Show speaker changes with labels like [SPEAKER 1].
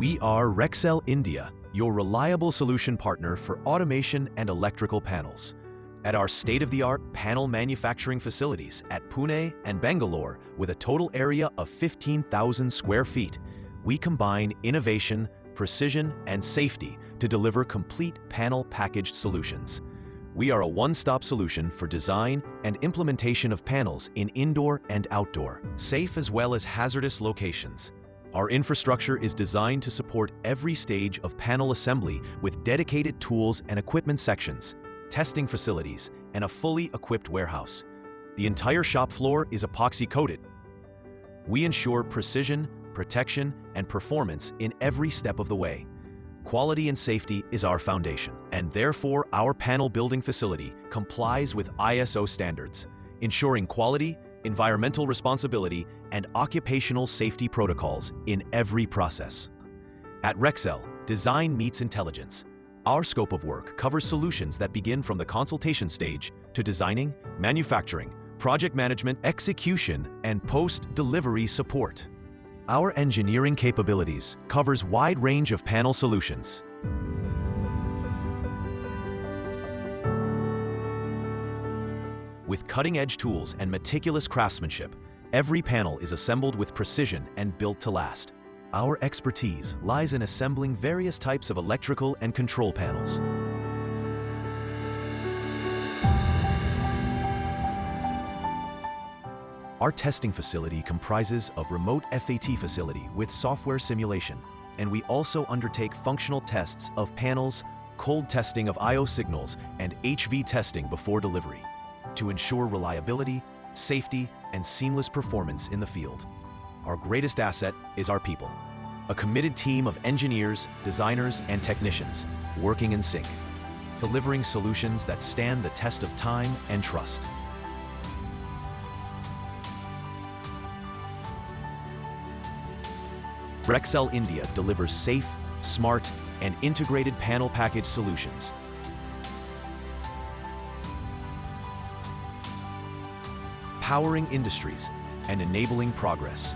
[SPEAKER 1] We are Rexel India, your reliable solution partner for automation and electrical panels. At our state-of-the-art panel manufacturing facilities at Pune and Bengaluru, with a total area of 15,000 square feet, we combine innovation, precision, and safety to deliver complete panel packaged solutions. We are a one-stop solution for design and implementation of panels in indoor and outdoor, safe as well as hazardous locations. Our infrastructure is designed to support every stage of panel assembly with dedicated tools and equipment sections, testing facilities, and a fully equipped warehouse. The entire shop floor is epoxy-coated. We ensure precision, protection, and performance in every step of the way. Quality and safety is our foundation, and therefore our panel building facility complies with ISO standards, ensuring quality, environmental responsibility, and occupational safety protocols in every process. At Rexel, design meets intelligence. Our scope of work covers solutions that begin from the consultation stage to designing, manufacturing, project management, execution, and post-delivery support. Our engineering capabilities covers wide range of panel solutions. With cutting-edge tools and meticulous craftsmanship, every panel is assembled with precision and built to last. Our expertise lies in assembling various types of electrical and control panels. Our testing facility comprises of remote FAT facility with software simulation, and we also undertake functional tests of panels, cold testing of I/O signals, and HV testing before delivery to ensure reliability, safety, and seamless performance in the field. Our greatest asset is our people, a committed team of engineers, designers, and technicians working in sync, delivering solutions that stand the test of time and trust. Rexel India delivers safe, smart, and integrated panel package solutions. Powering industries and enabling progress.